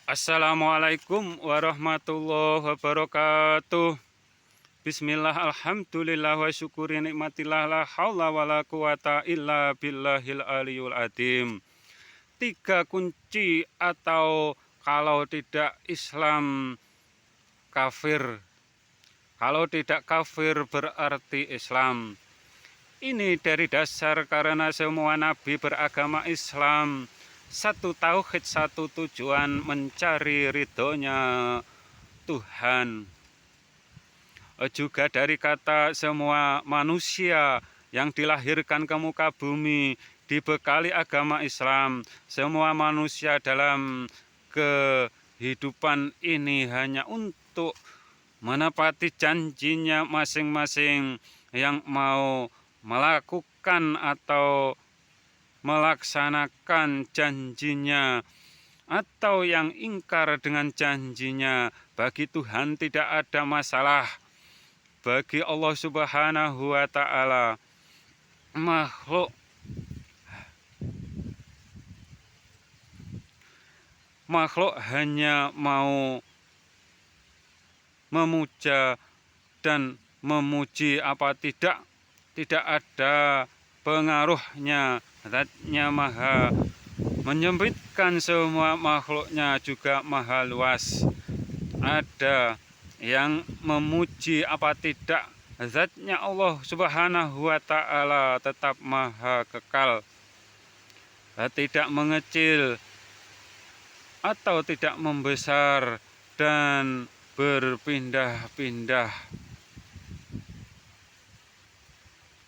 Assalamualaikum warahmatullahi wabarakatuh. Bismillah, alhamdulillah, wa syukuri nikmatillah, la haula wa la quwata illa billahil aliyul adim. 3 kunci atau kalau tidak Islam kafir. Kalau tidak kafir berarti Islam. Ini dari dasar karena semua nabi beragama Islam. Satu tauhid, satu tujuan, mencari ridhonya Tuhan. Juga dari kata semua manusia yang dilahirkan ke muka bumi dibekali agama Islam. Semua manusia dalam kehidupan ini hanya untuk menepati janjinya masing-masing, yang mau melakukan atau melaksanakan janjinya atau yang ingkar dengan janjinya. Bagi Tuhan tidak ada masalah. Bagi Allah Subhanahu wa Ta'ala, makhluk hanya mau memuja dan memuji, apa tidak ada pengaruhnya. Zatnya maha menyempitkan semua makhluknya, juga maha luas. Ada yang memuji apa tidak, zatnya Allah Subhanahu wa Ta'ala tetap maha kekal, tidak mengecil atau tidak membesar dan berpindah-pindah.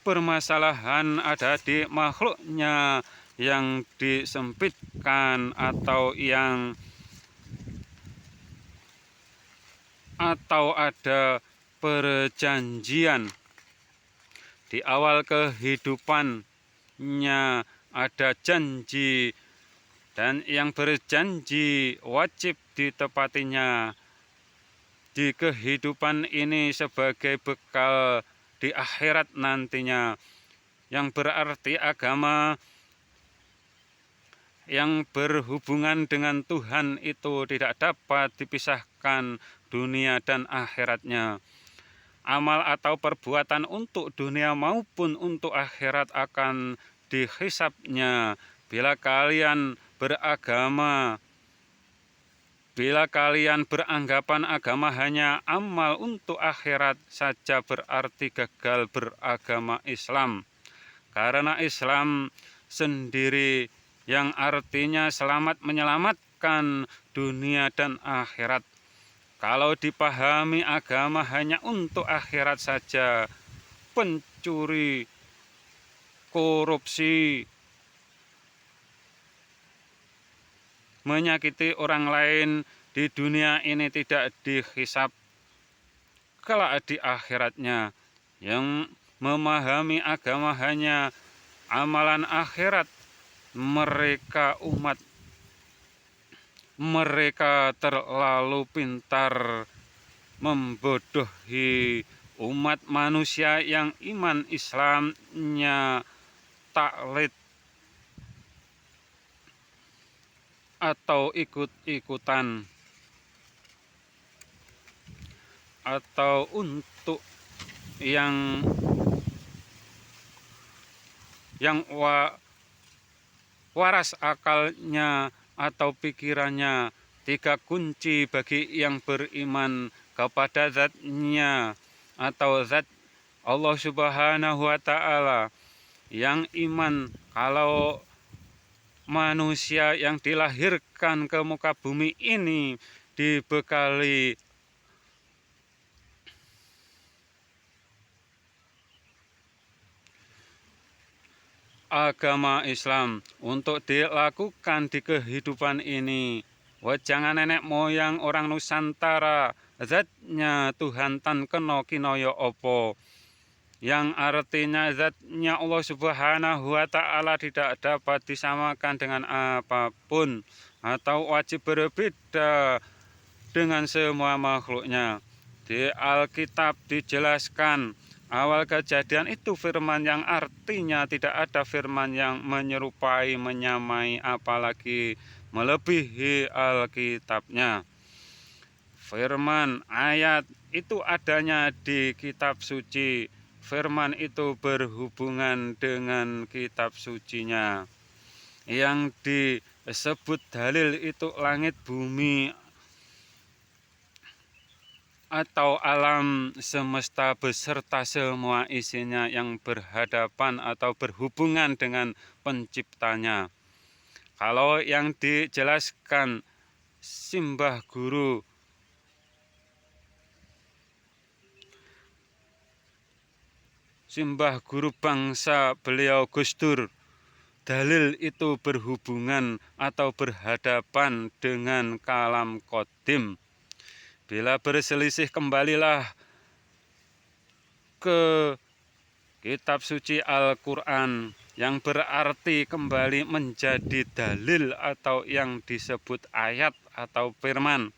Permasalahan ada di makhluknya yang disempitkan atau ada perjanjian. Di awal kehidupannya ada janji, dan yang berjanji wajib ditepatinya di kehidupan ini sebagai bekal di akhirat nantinya. Yang berarti agama yang berhubungan dengan Tuhan itu tidak dapat dipisahkan dunia dan akhiratnya. Amal atau perbuatan untuk dunia maupun untuk akhirat akan dihisabnya. Bila kalian beranggapan agama hanya amal untuk akhirat saja, berarti gagal beragama Islam. Karena Islam sendiri yang artinya selamat, menyelamatkan dunia dan akhirat. Kalau dipahami agama hanya untuk akhirat saja, pencuri, korupsi, menyakiti orang lain di dunia ini tidak dihisab kelak di akhiratnya. Yang memahami agama hanya amalan akhirat, mereka terlalu pintar membodohi umat manusia yang iman Islamnya taklid atau ikut-ikutan, atau untuk yang waras akalnya atau pikirannya. 3 kunci bagi yang beriman kepada zatnya atau zat Allah Subhanahu wa Ta'ala. Yang iman kalau manusia yang dilahirkan ke muka bumi ini dibekali agama Islam untuk dilakukan di kehidupan ini. Jangan nenek moyang orang Nusantara, zatnya Tuhan tan kena kinaya opo, yang artinya zatnya Allah Subhanahu wa Ta'ala tidak dapat disamakan dengan apapun atau wajib berbeda dengan semua makhluknya. Di Alkitab dijelaskan, awal kejadian itu firman, yang artinya tidak ada firman yang menyerupai, menyamai, apalagi melebihi Alkitabnya. Firman ayat itu adanya di kitab suci. Firman itu berhubungan dengan kitab sucinya. Yang disebut dalil itu langit, bumi, atau alam semesta beserta semua isinya yang berhadapan atau berhubungan dengan penciptanya. Kalau yang dijelaskan Simbah Guru bangsa beliau Gus Dur, dalil itu berhubungan atau berhadapan dengan kalam qadim. Bila berselisih, kembalilah ke kitab suci Al-Quran, yang berarti kembali menjadi dalil atau yang disebut ayat atau firman.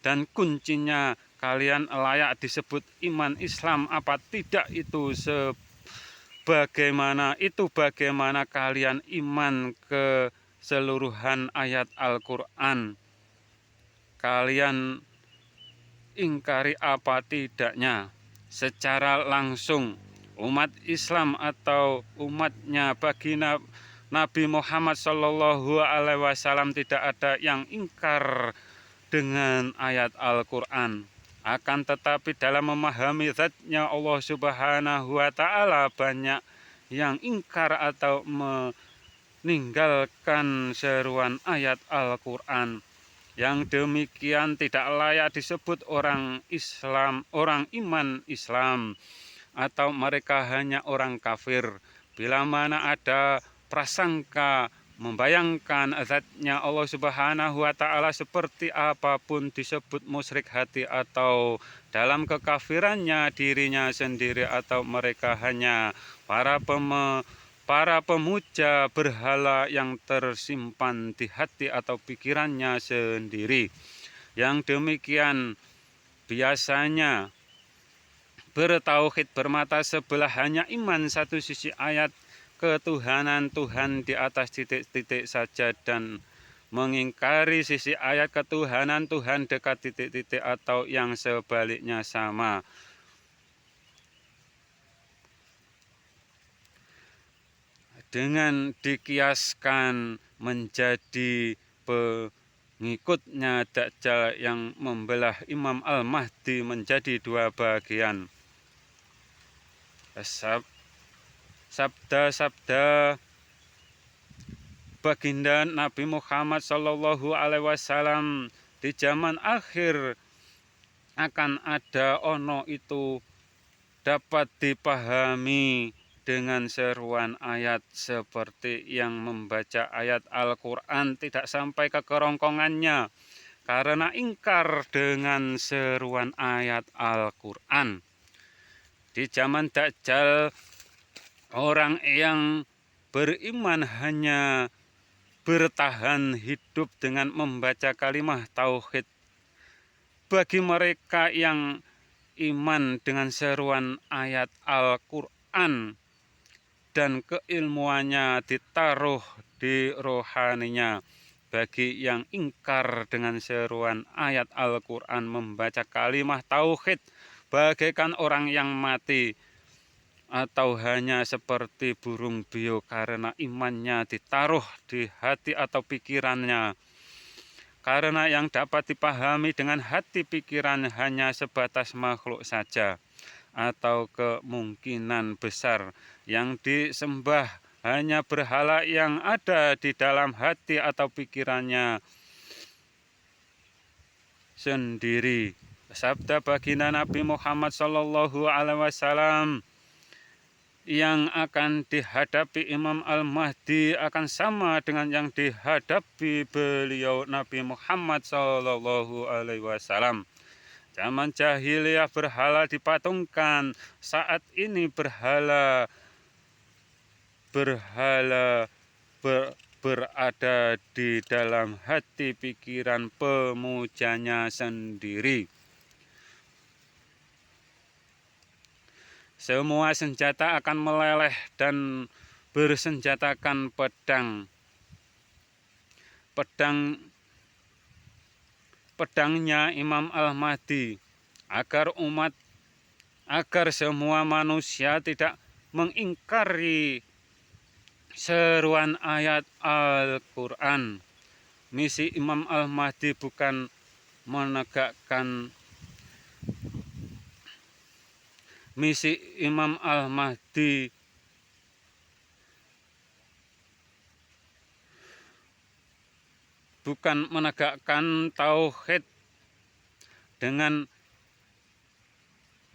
Dan kuncinya, kalian layak disebut iman Islam apa tidak, itu bagaimana kalian iman ke seluruhan ayat Al-Quran. Kalian ingkari apa tidaknya. Secara langsung umat Islam atau umatnya baginda Nabi Muhammad SAW tidak ada yang ingkar dengan ayat Al-Quran. Akan tetapi dalam memahami zatnya Allah Subhanahu wa Ta'ala, banyak yang ingkar atau meninggalkan seruan ayat Al-Quran. Yang demikian tidak layak disebut orang Islam, orang iman Islam, atau mereka hanya orang kafir. Bila mana ada prasangka membayangkan zatnya Allah Subhanahu wa Ta'ala seperti apapun, disebut musyrik hati atau dalam kekafirannya dirinya sendiri, atau mereka hanya para pemuja berhala yang tersimpan di hati atau pikirannya sendiri. Yang demikian biasanya bertauhid bermata sebelah, hanya iman satu sisi ayat ketuhanan Tuhan di atas titik-titik saja, dan mengingkari sisi ayat ketuhanan Tuhan dekat titik-titik atau yang sebaliknya sama. Dengan dikiaskan menjadi pengikutnya Dajjal yang membelah Imam Al-Mahdi menjadi dua bagian. Sabda-sabda baginda Nabi Muhammad SAW di zaman akhir akan ada ono itu dapat dipahami dengan seruan ayat, seperti yang membaca ayat Al-Quran tidak sampai ke kerongkongannya karena ingkar dengan seruan ayat Al-Quran. Di zaman Dajjal, orang yang beriman hanya bertahan hidup dengan membaca kalimat tauhid. Bagi mereka yang iman dengan seruan ayat Al-Quran dan keilmuannya ditaruh di rohaninya. Bagi yang ingkar dengan seruan ayat Al-Quran, membaca kalimat tauhid, bagaikan orang yang mati atau hanya seperti burung beo karena imannya ditaruh di hati atau pikirannya. Karena yang dapat dipahami dengan hati pikiran hanya sebatas makhluk saja, atau kemungkinan besar yang disembah hanya berhala yang ada di dalam hati atau pikirannya sendiri. Sabda baginda Nabi Muhammad SAW, yang akan dihadapi Imam Al-Mahdi akan sama dengan yang dihadapi beliau Nabi Muhammad SAW. Zaman jahiliyah berhala dipatungkan, saat ini berada di dalam hati pikiran pemujanya sendiri. Semua senjata akan meleleh dan bersenjatakan pedang. pedangnya Imam Al-Mahdi agar semua manusia tidak mengingkari seruan ayat Al-Quran. Misi Imam Al-Mahdi bukan menegakkan misi Imam Al-Mahdi bukan menegakkan tauhid dengan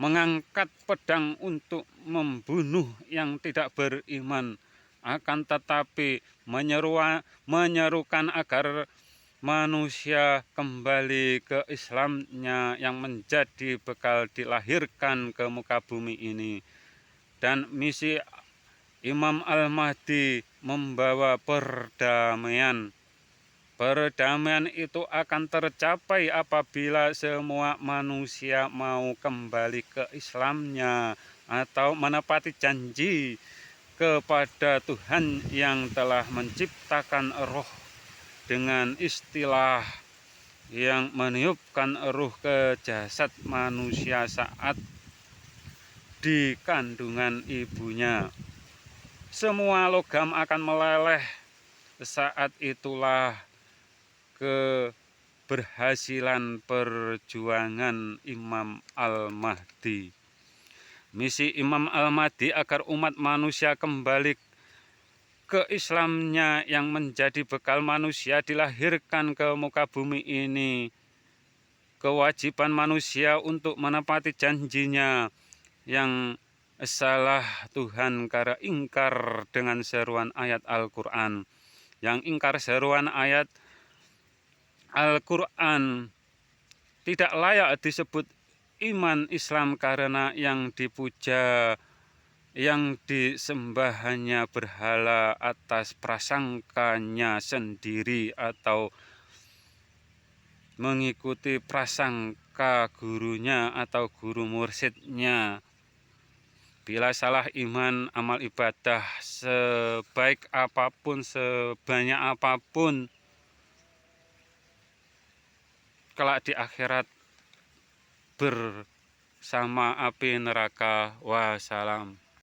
mengangkat pedang untuk membunuh yang tidak beriman, akan tetapi menyerukan agar manusia kembali ke Islamnya yang menjadi bekal dilahirkan ke muka bumi ini. Dan misi Imam Al-Mahdi membawa perdamaian. Perdamaian itu akan tercapai apabila semua manusia mau kembali ke Islamnya atau menepati janji kepada Tuhan yang telah menciptakan roh dengan istilah yang meniupkan ruh ke jasad manusia saat di kandungan ibunya. Semua logam akan meleleh. Saat itulah keberhasilan perjuangan Imam Al-Mahdi. Misi Imam Al-Mahdi agar umat manusia kembali ke Islamnya yang menjadi bekal manusia dilahirkan ke muka bumi ini. Kewajiban manusia untuk menepati janjinya yang salah Tuhan karena ingkar dengan seruan ayat Al-Quran. Yang ingkar seruan ayat Al-Quran tidak layak disebut iman Islam karena yang dipuja, yang disembah hanya berhala atas prasangkanya sendiri atau mengikuti prasangka gurunya atau guru mursyidnya. Bila salah iman, amal ibadah sebaik apapun, sebanyak apapun, kelak di akhirat bersama api neraka. Wassalam.